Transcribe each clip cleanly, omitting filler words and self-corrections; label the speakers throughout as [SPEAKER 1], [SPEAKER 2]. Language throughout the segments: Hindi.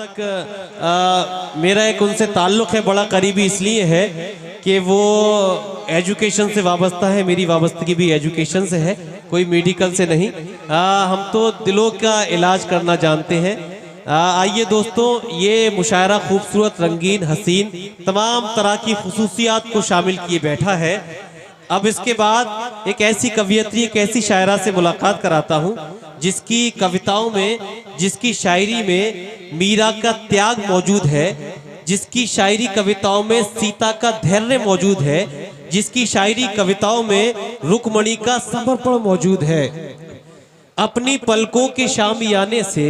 [SPEAKER 1] तक मेरा एक उनसे ताल्लुक़ है बड़ा करीबी, इसलिए है कि वो एजुकेशन से वाबस्ता है, मेरी वाबस्तगी भी एजुकेशन से है, कोई मेडिकल से नहीं। हम तो दिलों का इलाज करना जानते हैं। आइए दोस्तों, ये मुशायरा खूबसूरत, रंगीन, हसीन, तमाम तरह की खुसूसियात को शामिल किए बैठा है। अब इसके बाद एक ऐसी कवियत्री, एक ऐसी शायरा से मुलाकात कराता हूँ जिसकी कविताओं में, जिसकी शायरी में मीरा का त्याग मौजूद है, जिसकी शायरी कविताओं में सीता का धैर्य मौजूद है, जिसकी शायरी कविताओं में रुक्मणी का समर्पण मौजूद है। अपनी पलकों के शामियाने से,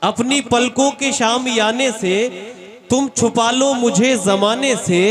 [SPEAKER 1] अपनी पलकों के शामियाने से तुम छुपा लो मुझे जमाने से,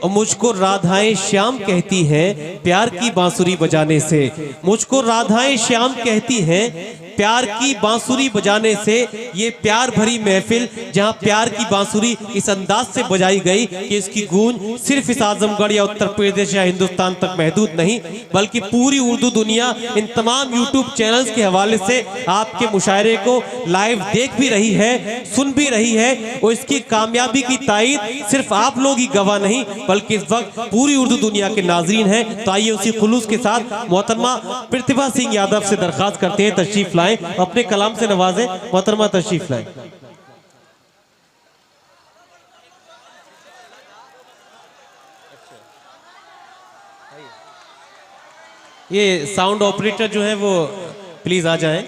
[SPEAKER 1] और मुझको राधाएं श्याम कहती हैं प्यार की बांसुरी बजाने से। मुझको राधाएं श्याम कहती हैं प्यार की बांसुरी बजाने से। ये प्यार भरी महफिल जहां प्यार की बांसुरी इस अंदाज से बजाई गई कि इसकी गूंज सिर्फ इस आजमगढ़ या उत्तर प्रदेश या हिंदुस्तान तक महदूद नहीं, बल्कि पूरी उर्दू दुनिया इन तमाम यूट्यूब चैनल्स के हवाले से आपके मुशायरे को लाइव देख भी रही है, सुन भी रही है। और इसकी कामयाबी की तायीद सिर्फ आप लोग ही गवाह नहीं, बल्कि इस वक्त पूरी उर्दू दुनिया के नाजरीन हैं। तो आइए उसी खुलूस के साथ मोहतरमा प्रतिभा सिंह यादव से दरखास्त करते हैं तशरीफ लाएं, अपने कलाम से नवाजें। मोहतरमा तशरीफ लाएं। ये साउंड ऑपरेटर जो है वो प्लीज आ जाएं।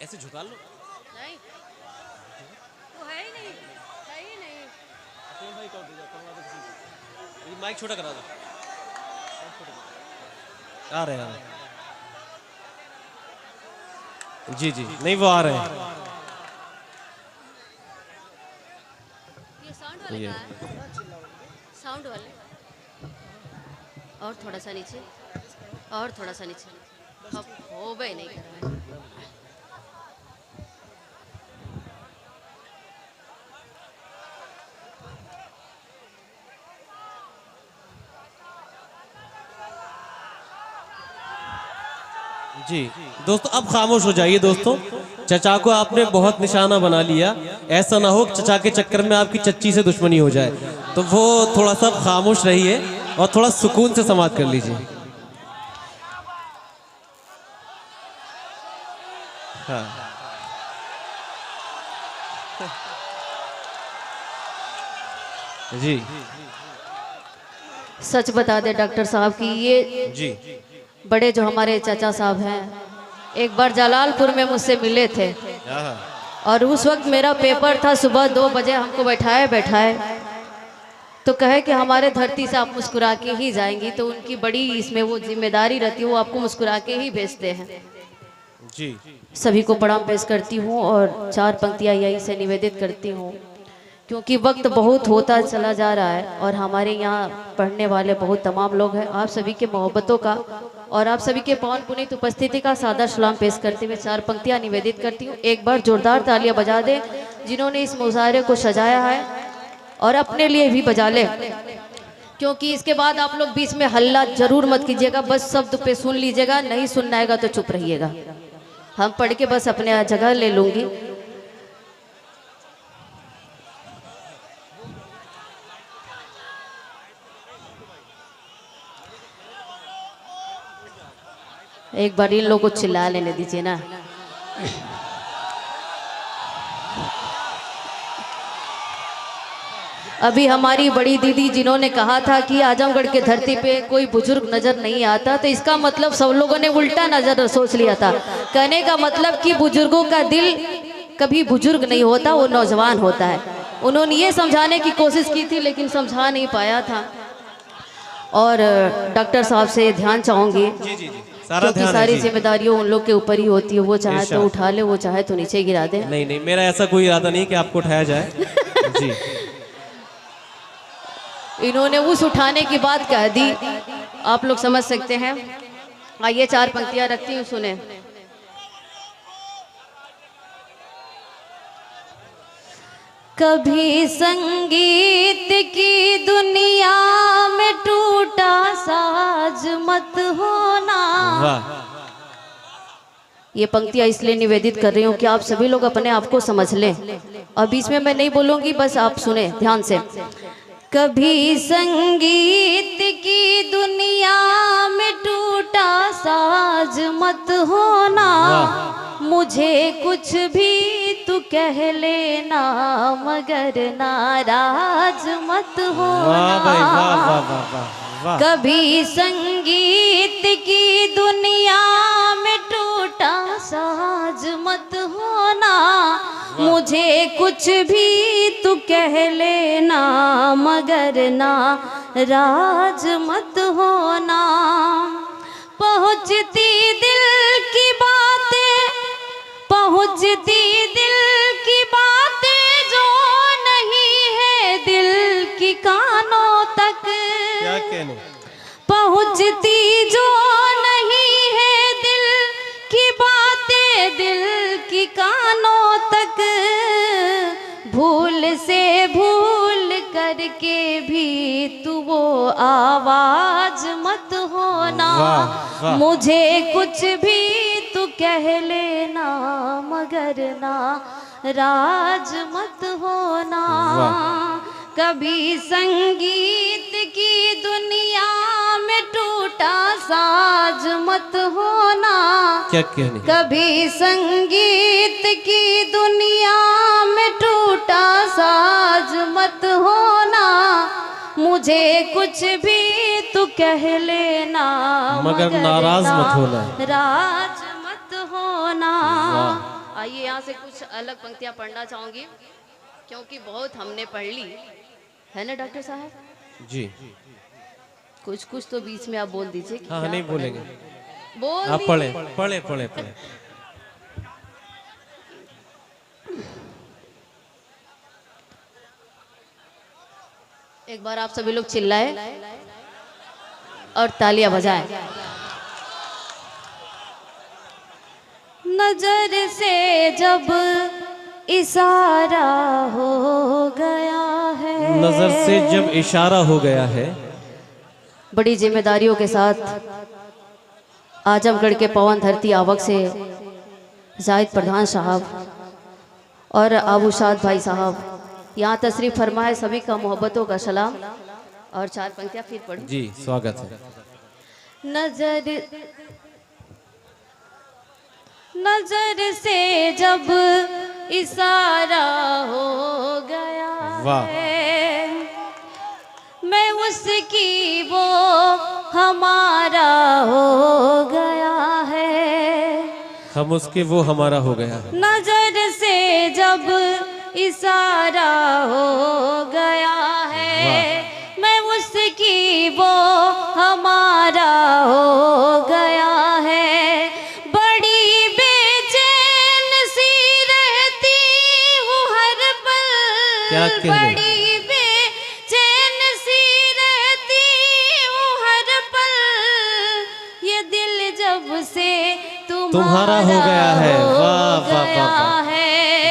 [SPEAKER 1] ऐसे झुका लो।
[SPEAKER 2] नहीं वो है ही नहीं, है ही नहीं।
[SPEAKER 1] भाई कर दीजिए, करवा दो किसी को। माइक छोटा करा दो। आ रहे हैं जी जी, नहीं वो आ रहे हैं।
[SPEAKER 2] ये साउंड वाले कहाँ है? साउंड वाले और थोड़ा सा नीचे, और थोड़ा सा नीचे। अब हो गए नहीं कर रहा है।
[SPEAKER 1] जी दोस्तों, अब खामोश हो जाइए दोस्तों। चचा को आपने बहुत निशाना बना लिया, ऐसा ना हो चचा के चक्कर में आपकी चच्ची से दुश्मनी हो जाए, तो वो थोड़ा सा खामोश रहिए और थोड़ा सुकून से समाप्त कर लीजिए। हाँ जी,
[SPEAKER 2] सच बता दे डॉक्टर साहब कि ये
[SPEAKER 1] जी
[SPEAKER 2] बड़े जो हमारे चाचा साहब हैं, एक बार जलालपुर में मुझसे मिले थे, और उस वक्त मेरा पेपर था, सुबह 2 बजे हमको बैठाए तो कहे कि हमारे धरती से आप मुस्कुरा के ही जाएंगी। तो उनकी बड़ी इसमें वो जिम्मेदारी रहती है, वो आपको मुस्कुरा के ही भेजते हैं।
[SPEAKER 1] जी
[SPEAKER 2] सभी को प्रणाम पेश करती हूँ और 4 पंक्तियाँ यही से निवेदित करती हूँ, क्योंकि वक्त बहुत होता चला जा रहा है और हमारे यहाँ पढ़ने वाले बहुत तमाम लोग हैं। आप सभी के मोहब्बतों का और आप सभी के पवन पुनीत उपस्थिति का सादर सलाम पेश करते हुए 4 पंक्तियाँ निवेदित करती हूँ। एक बार जोरदार तालियां बजा दें जिन्होंने इस मुजाहरे को सजाया है, और अपने लिए भी बजा लें, क्योंकि इसके बाद आप लोग बीच में हल्ला जरूर मत कीजिएगा, बस शब्द पे सुन लीजिएगा, नहीं सुनना आएगा तो चुप रहिएगा। हम पढ़ के बस अपने जगह ले लूँगी। एक बार इन लोगों को चिल्ला लेने दीजिए ना। अभी हमारी बड़ी दीदी जिन्होंने कहा था कि आजमगढ़ के धरती पे कोई बुजुर्ग नजर नहीं आता, तो इसका मतलब सब लोगों ने उल्टा नजर सोच लिया था। कहने का मतलब कि बुजुर्गों का दिल कभी बुजुर्ग नहीं होता, वो नौजवान होता है। उन्होंने ये समझाने की कोशिश की थी लेकिन समझा नहीं पाया था। और डॉक्टर साहब से ध्यान चाहूंगी, क्योंकि सारी जिम्मेदारियों उन लोग के ऊपर ही होती है। वो चाहे तो उठा ले, वो चाहे तो नीचे गिरा दे।
[SPEAKER 1] नहीं नहीं, मेरा ऐसा कोई इरादा नहीं कि आपको उठाया जाए। जी
[SPEAKER 2] इन्होंने उस उठाने की बात कह दी, आप लोग समझ सकते हैं। आइए 4 पंक्तियां रखती हूँ, सुने। कभी संगीत की दुनिया में टूटा साज मत होना।
[SPEAKER 1] वाह।
[SPEAKER 2] ये पंक्तियां इसलिए निवेदित कर रही हूँ कि आप सभी लोग अपने आप को समझ लें, और बीच में मैं नहीं बोलूंगी, बस आप सुने ध्यान से। कभी संगीत की दुनिया में टूटा साज मत होना, मुझे कुछ भी तू कह लेना मगर नाराज मत
[SPEAKER 1] वाह भाई, वाह वाह
[SPEAKER 2] होना।
[SPEAKER 1] वाह वाह वाह।
[SPEAKER 2] कभी संगीत की दुनिया में टूटा साज मत होना, मुझे कुछ भी तू कह लेना मगर नाराज मत होना। पहुँचती दिल की बातें, पहुँचती दिल की बातें जो नहीं है दिल की कानों तक,
[SPEAKER 1] क्या कहने।
[SPEAKER 2] पहुँचती जो नहीं है दिल की बातें दिल की कानों तक, भूल से भूल करके भी तू वो आवाज मत होना।
[SPEAKER 1] वाह, वाह।
[SPEAKER 2] मुझे कुछ भी तू कह लेना मगर नाराज मत होना। कभी संगीत की दुनिया में टूटा साज मत होना।
[SPEAKER 1] क्या कहने।
[SPEAKER 2] कभी संगीत की दुनिया में टूटा साज मत होना, मुझे कुछ भी तू कह लेना
[SPEAKER 1] मगर नाराज मत होना।
[SPEAKER 2] नाराज मत होना। आइए यहाँ से कुछ अलग पंक्तियाँ पढ़ना चाहूंगी, क्योंकि बहुत हमने पढ़ ली है ना डॉक्टर साहब
[SPEAKER 1] जी।
[SPEAKER 2] कुछ कुछ तो बीच में आप बोल दीजिए।
[SPEAKER 1] हाँ नहीं बोलेंगे,
[SPEAKER 2] बोल
[SPEAKER 1] आप पढ़े पढ़े पढ़े पढ़े।
[SPEAKER 2] एक बार आप सभी लोग चिल्लाए और तालियां बजाएं। नजर से जब इशारा हो गया है,
[SPEAKER 1] नजर से जब इशारा हो गया है,
[SPEAKER 2] बड़ी जिम्मेदारियों के साथ आजमगढ़ के पवन धरती आवक से जाहिद प्रधान साहब और आबूशाद भाई साहब यहाँ तशरीफ फरमाए, सभी का मोहब्बतों का सलाम। और चार पंक्तियाँ फिर पढ़ूं।
[SPEAKER 1] जी स्वागत है।
[SPEAKER 2] नजर से जब इशारा हो गया है, मैं उसकी वो हमारा हो गया है।
[SPEAKER 1] हम उसके वो हमारा हो गया है।
[SPEAKER 2] नजर से जब इशारा हो गया है, मैं उसकी वो हमारा हो गया है। बड़ी बेचैन सी रहती हूँ हर पल,
[SPEAKER 1] क्या कहने।
[SPEAKER 2] बड़ी बेचैन सी रहती हूँ हर पल, ये दिल जब से
[SPEAKER 1] तुम्हारा हो गया है। वाह वाह वाह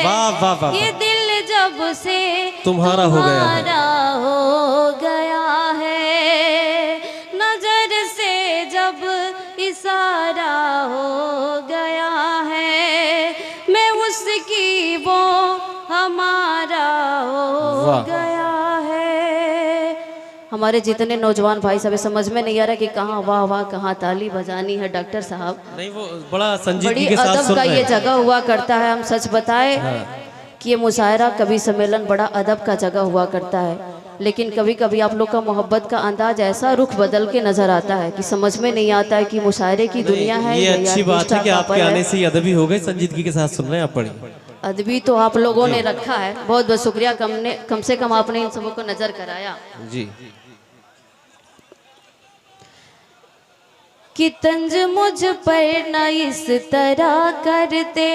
[SPEAKER 1] वाह वाह वाह।
[SPEAKER 2] ये दिल जब से
[SPEAKER 1] तुम्हारा हो गया है।
[SPEAKER 2] हो गया है। नजर से जब इशारा हो गया है, मैं उसकी वो हमारा हो गया है। हमारे जितने नौजवान भाई सब समझ में नहीं आ रहा कि कहाँ वाह वाह कहाँ ताली बजानी है डॉक्टर साहब।
[SPEAKER 1] नहीं वो बड़ा संजीदगी
[SPEAKER 2] बड़ी
[SPEAKER 1] के साथ
[SPEAKER 2] अदब
[SPEAKER 1] सुन
[SPEAKER 2] का
[SPEAKER 1] रहे
[SPEAKER 2] ये
[SPEAKER 1] हैं।
[SPEAKER 2] जगह हुआ करता है। हम सच बताए कि ये मुशायरा कवि सम्मेलन बड़ा अदब का जगह हुआ करता है, लेकिन कभी कभी आप लोग का मोहब्बत का अंदाज ऐसा रुख बदल के नजर आता है कि समझ में नहीं आता है कि मुशायरे की दुनिया है
[SPEAKER 1] ये
[SPEAKER 2] या
[SPEAKER 1] अच्छी बात है कि
[SPEAKER 2] का
[SPEAKER 1] आपके
[SPEAKER 2] पल है।
[SPEAKER 1] आने से ही अदबी हो गए, संजीदगी के साथ सुन रहे हैं आप। पढ़ी
[SPEAKER 2] अदबी तो आप लोगों ने रखा है, बहुत बहुत शुक्रिया। कम से कम आपने इन सबों को नजर कराया
[SPEAKER 1] जी।
[SPEAKER 2] कि तंज मुझ पर न इस तरह करते,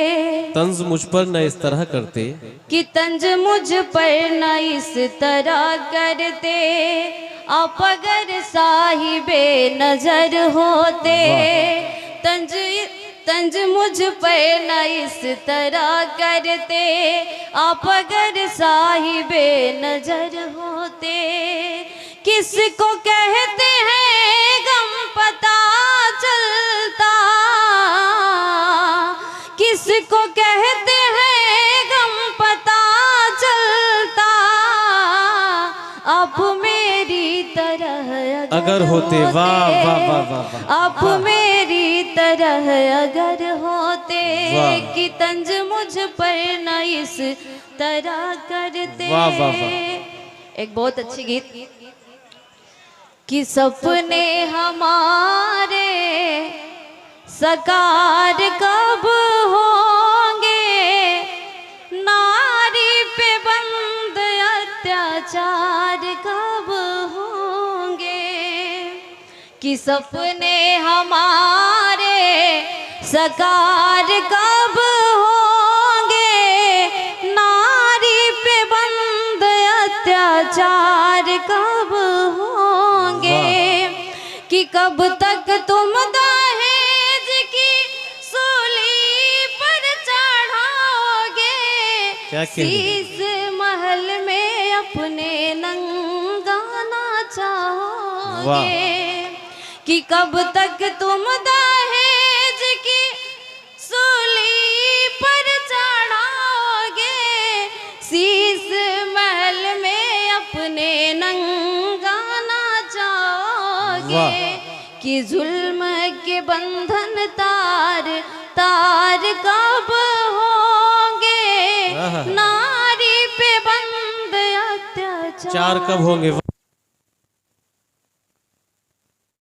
[SPEAKER 1] तंज मुझ पर न इस तरह करते,
[SPEAKER 2] कि तंज मुझ पर न इस तरह करते, आप अगर साहिबे नजर होते। तंज मुझ पर न इस तरह करते, आप अगर साहिबे नजर होते। किसको कहते हैं पता चलता, किसको कहते हैं गम पता चलता, आप मेरी तरह
[SPEAKER 1] अगर होते, वाह वाह वाह वाह वाह,
[SPEAKER 2] आप मेरी तरह अगर होते
[SPEAKER 1] वाह।
[SPEAKER 2] कि तंज मुझ पर न इस तरह करते।
[SPEAKER 1] वाह वाह वाह।
[SPEAKER 2] एक बहुत अच्छी गीत कि सपने हमारे साकार कब होंगे, नारी पे बंद अत्याचार कब होंगे, कि सपने हमारे साकार कब होंगे, नारी पे बंद अत्याचार कब होंगे, कि कब तक तुम दहेज की सूली पर चढ़ाओगे,
[SPEAKER 1] क्या कह रही हैं?
[SPEAKER 2] शीश महल में अपने नंगा नाचाओगे, कि कब तक तुम दहेज की सूली पर चढ़ाओगे, शीश महल में अपने नंगा नाचाओगे, कि जुल्म के बंधन तार तार कब होंगे, नारी पे बंद अत्याचार
[SPEAKER 1] चार कब होंगे।